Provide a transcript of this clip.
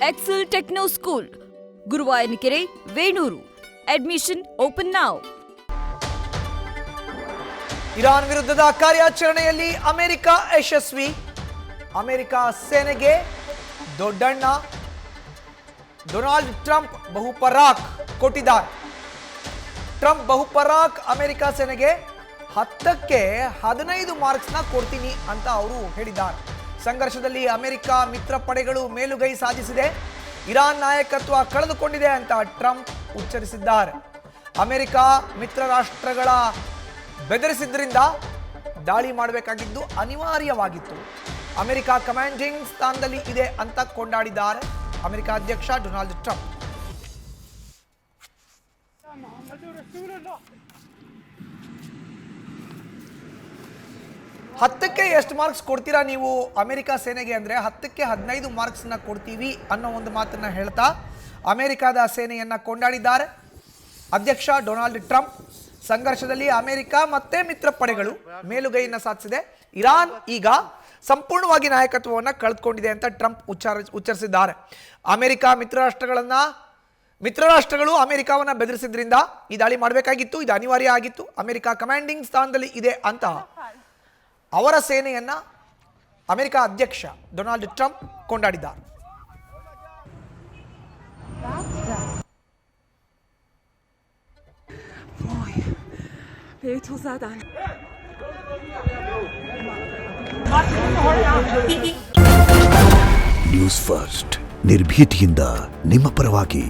Excel Techno School, Guruvayanakere, Venur. Admission open now. Iran ವಿರುದ್ಧದ ಕಾರ್ಯಾಚರಣೆಯಲ್ಲಿ America ಯಶಸ್ವಿ. America ಸೇನೆಗೆ ದೊಡ್ಡಣ್ಣ ಡೊನಾಲ್ಡ್ ಟ್ರಂಪ್ ಬಹುಪರಾಕ್ ಕೊಟ್ಟಿದ್ದಾರೆ. ಟ್ರಂಪ್ ಬಹುಪರಾಕ್ ಅಮೆರಿಕ ಸೇನೆಗೆ 10ಕ್ಕೆ 15 ಮಾರ್ಕ್ಸ್ನ ಕೊಡ್ತೀನಿ ಅಂತ ಅವರು ಹೇಳಿದ್ದಾರೆ. ಸಂಘರ್ಷದಲ್ಲಿ ಅಮೆರಿಕ ಮಿತ್ರ ಪಡೆಗಳು ಮೇಲುಗೈ ಸಾಧಿಸಿದೆ, ಇರಾನ್ ನಾಯಕತ್ವ ಕಳೆದುಕೊಂಡಿದೆ ಅಂತ ಟ್ರಂಪ್ ಉಚ್ಚರಿಸಿದ್ದಾರೆ. ಅಮೆರಿಕ ಮಿತ್ರ ರಾಷ್ಟ್ರಗಳ ಬೆದರಿಸಿದ್ರಿಂದ ದಾಳಿ ಮಾಡಬೇಕಾಗಿದ್ದು ಅನಿವಾರ್ಯವಾಗಿತ್ತು. ಅಮೆರಿಕ ಕಮಾಂಡಿಂಗ್ ಸ್ಥಾನದಲ್ಲಿ ಇದೆ ಅಂತ ಕೊಂಡಾಡಿದ್ದಾರೆ ಅಮೆರಿಕ ಅಧ್ಯಕ್ಷ ಡೊನಾಲ್ಡ್ ಟ್ರಂಪ್. ಹತ್ತಕ್ಕೆ ಎಷ್ಟು ಮಾರ್ಕ್ಸ್ ಕೊಡ್ತೀರಾ ನೀವು ಅಮೆರಿಕ ಸೇನೆಗೆ ಅಂದರೆ 10ಕ್ಕೆ 15 ಮಾರ್ಕ್ಸ್ನ ಕೊಡ್ತೀವಿ ಅನ್ನೋ ಒಂದು ಮಾತನ್ನ ಹೇಳ್ತಾ ಅಮೆರಿಕದ ಸೇನೆಯನ್ನ ಕೊಂಡಾಡಿದ್ದಾರೆ ಅಧ್ಯಕ್ಷ ಡೊನಾಲ್ಡ್ ಟ್ರಂಪ್. ಸಂಘರ್ಷದಲ್ಲಿ ಅಮೆರಿಕ ಮತ್ತೆ ಮಿತ್ರ ಪಡೆಗಳು ಮೇಲುಗೈಯನ್ನು ಸಾಧಿಸಿದೆ, ಇರಾನ್ ಈಗ ಸಂಪೂರ್ಣವಾಗಿ ನಾಯಕತ್ವವನ್ನು ಕಳೆದುಕೊಂಡಿದೆ ಅಂತ ಟ್ರಂಪ್ ಉಚ್ಚರಿಸಿದ್ದಾರೆ. ಅಮೆರಿಕ ಮಿತ್ರ ರಾಷ್ಟ್ರಗಳು ಅಮೆರಿಕವನ್ನು ಬೆದರಿಸಿದ್ರಿಂದ ಈ ದಾಳಿ ಮಾಡಬೇಕಾಗಿತ್ತು, ಇದು ಅನಿವಾರ್ಯ ಆಗಿತ್ತು. ಅಮೆರಿಕ ಕಮಾಂಡಿಂಗ್ ಸ್ಥಾನದಲ್ಲಿ ಇದೆ ಅಂತ ಅವರ ಸೇನೆಯನ್ನ ಅಮೆರಿಕ ಅಧ್ಯಕ್ಷ ಡೊನಾಲ್ಡ್ ಟ್ರಂಪ್ ಕೊಂಡಾಡಿದ್ದಾರೆ. ನ್ಯೂಸ್ ಫಸ್ಟ್ ನಿರ್ಭೀತಿಯಿಂದ ನಿಮ್ಮ ಪರವಾಗಿ.